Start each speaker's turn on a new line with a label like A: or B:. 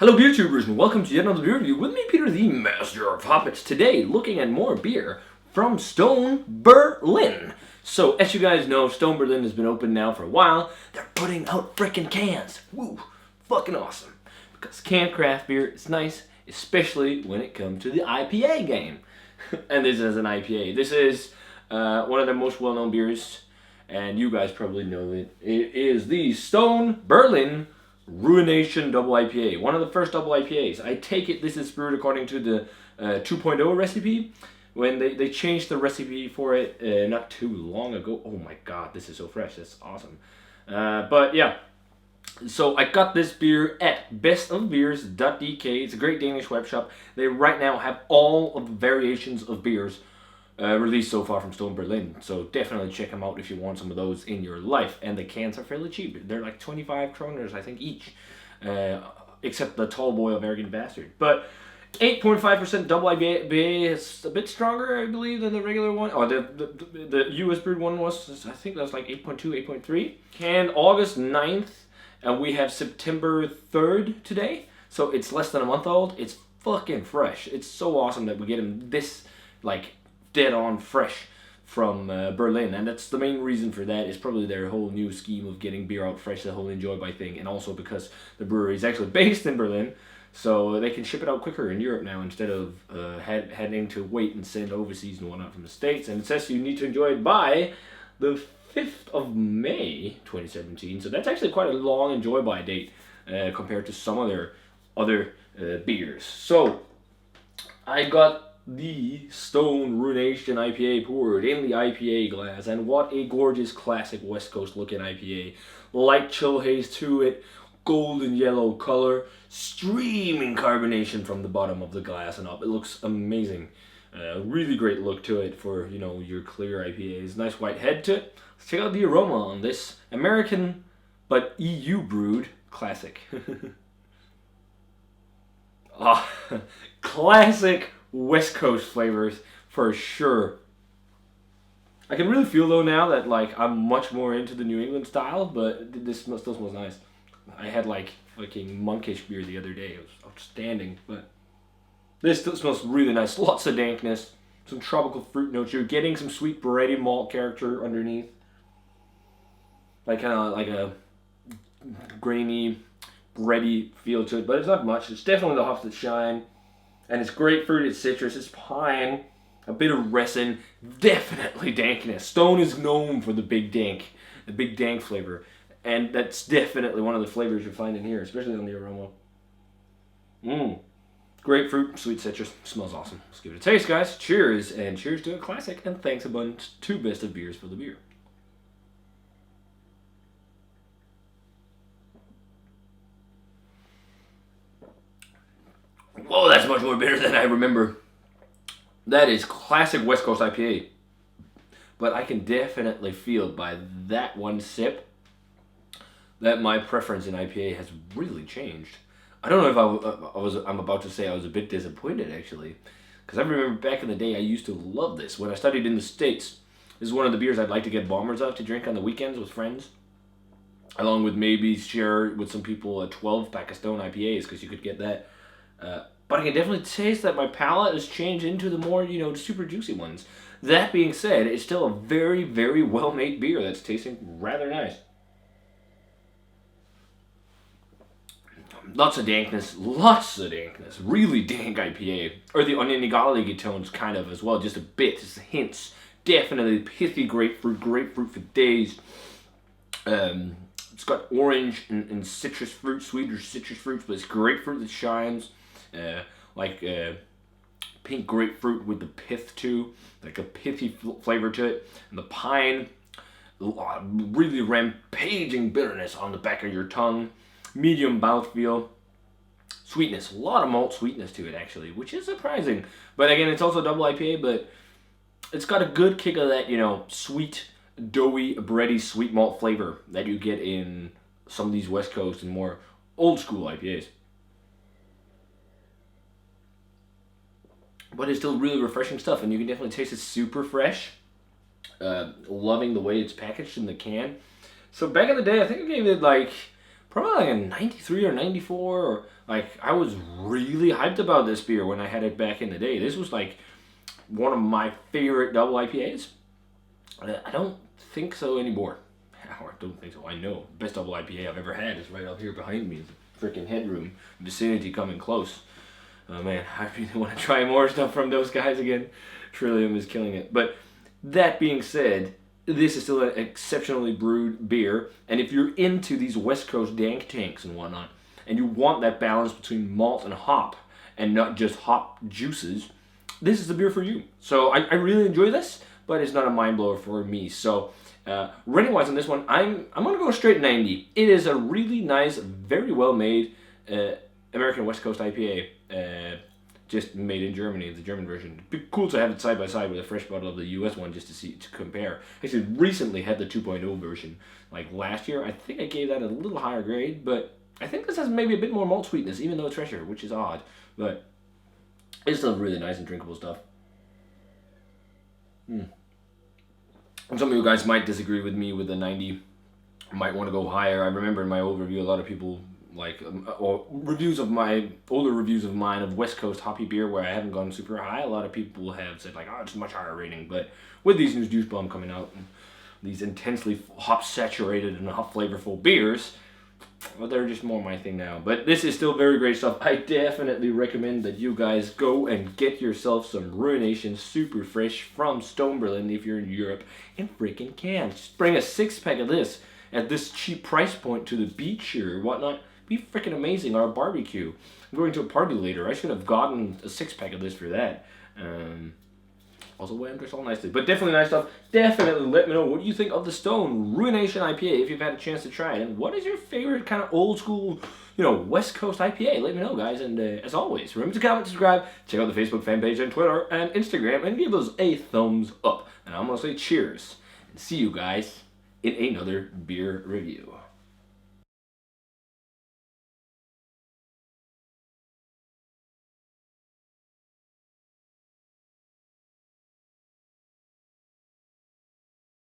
A: Hello beer tubers and welcome to yet another beer review with me, Peter, the master of hoppets. Today, looking at more beer from Stone Berlin. So, as you guys know, Stone Berlin has been open now for a while. They're putting out frickin' cans. Woo! Fucking awesome. Because canned craft beer is nice, especially when it comes to the IPA game. And this is an IPA. This is one of their most well-known beers, and you guys probably know it. It is the Stone Berlin Ruination double IPA, one of the first double IPAs. I take it this is brewed according to the 2.0 recipe, when they changed the recipe for it not too long ago. Oh my god, this is so fresh, that's awesome. But yeah, so I got this beer at bestofbeers.dk. It's a great Danish web shop. They right now have all of the variations of beers released so far from Stone Berlin, so definitely check them out if you want some of those in your life. And the cans are fairly cheap. They're like 25 kroners, I think, each, except the Tall Boy of Arrogant Bastard. But 8.5% double IPA is a bit stronger, I believe, than the regular one. Oh, the US brewed one was, I think that was like 8.2, 8.3. Canned August 9th, and we have September 3rd today, so it's less than a month old. It's fucking fresh. It's so awesome that we get them this, like, dead on fresh from Berlin, and that's the main reason for that is probably their whole new scheme of getting beer out fresh, the whole enjoy by thing, and also because the brewery is actually based in Berlin, so they can ship it out quicker in Europe now instead of having to wait and send overseas and whatnot from the States. And it says you need to enjoy it by the 5th of May 2017, so that's actually quite a long enjoy by date compared to some of their other beers. So I got the Stone Ruination IPA poured in the IPA glass, and what a gorgeous classic West Coast looking IPA. Light chill haze to it, golden yellow color, streaming carbonation from the bottom of the glass and up. It looks amazing. Really great look to it for, you know, your clear IPAs. Nice white head to it. Let's check out the aroma on this American but EU brewed classic. Classic West Coast flavors for sure. I can really feel though now that like I'm much more into the New England style, but this still smells nice. I had like fucking monkish beer the other day. It was outstanding, but this still smells really nice. Lots of dankness, some tropical fruit notes. You're getting some sweet bready malt character underneath, like kind of like a grainy, bready feel to it, but it's not much. It's definitely the hops that shine. And it's grapefruit, it's citrus, it's pine, a bit of resin, definitely dankness. Stone is known for the big dank flavor. And that's definitely one of the flavors you'll find in here, especially on the aroma. Grapefruit, sweet citrus, smells awesome. Let's give it a taste, guys. Cheers, and cheers to a classic, and thanks a bunch to Best of Beers for the beer. Whoa, that's much more bitter than I remember. That is classic West Coast IPA. But I can definitely feel by that one sip that my preference in IPA has really changed. I don't know if I'm about to say I was a bit disappointed, actually. Because I remember back in the day I used to love this. When I studied in the States, this is one of the beers I'd like to get bombers of to drink on the weekends with friends. Along with maybe share with some people a 12-pack of Stone IPAs, because you could get that. But I can definitely taste that my palate has changed into the more, you know, super juicy ones. That being said, it's still a very, very well-made beer that's tasting rather nice. Lots of dankness. Really dank IPA. Or the oniony garlicky tones kind of as well, just a bit, just hints. Definitely pithy grapefruit for days. It's got orange and citrus fruit, sweeter citrus fruits, but it's grapefruit that shines. Pink grapefruit with the pith too, like a pithy flavor to it, and the pine, really rampaging bitterness on the back of your tongue, medium mouthfeel, sweetness, a lot of malt sweetness to it actually, which is surprising. But again, it's also double IPA, but it's got a good kick of that, you know, sweet, doughy, bready, sweet malt flavor that you get in some of these West Coast and more old school IPAs. But it's still really refreshing stuff, and you can definitely taste it super fresh. Loving the way it's packaged in the can. So back in the day, I think I gave it like probably like a 93 or 94 or Like, I was really hyped about this beer when I had it back in the day. This was like one of my favorite double IPAs. I don't think so anymore. Or I don't think so. I know. Best double IPA I've ever had is right up here behind me. The freaking headroom vicinity coming close. Oh man, I really want to try more stuff from those guys again. Trillium is killing it. But that being said, this is still an exceptionally brewed beer. And if you're into these West Coast dank tanks and whatnot, and you want that balance between malt and hop, and not just hop juices, this is the beer for you. So I really enjoy this, but it's not a mind blower for me. So rating wise on this one, I'm gonna go straight 90. It is a really nice, very well made American West Coast IPA, just made in Germany, the German version. It'd be cool to have it side by side with a fresh bottle of the US one just to compare. I actually recently had the 2.0 version, like last year. I think I gave that a little higher grade, but I think this has maybe a bit more malt sweetness, even though it's fresher, which is odd. But it's still really nice and drinkable stuff. And some of you guys might disagree with me with the 90. Might want to go higher. I remember in my old review, a lot of people like older reviews of mine of West Coast hoppy beer where I haven't gone super high. A lot of people have said like, oh, it's a much higher rating. But with these new Juice Bomb coming out, and these intensely hop saturated and hop flavorful beers, well, they're just more my thing now. But this is still very great stuff. I definitely recommend that you guys go and get yourself some Ruination Super Fresh from Stone Berlin if you're in Europe in freaking cans. Just bring a 6-pack of this at this cheap price point to the beach or whatnot. Be freaking amazing, or a barbecue. I'm going to a party later. I should have gotten a 6-pack of this for that. Also weighed this all nicely. But definitely nice stuff. Definitely let me know what you think of the Stone Ruination IPA if you've had a chance to try it. And what is your favorite kind of old school, West Coast IPA? Let me know, guys. And as always, remember to comment, subscribe, check out the Facebook fan page and Twitter and Instagram, and give us a thumbs up. And I'm going to say cheers. And see you guys in another beer review.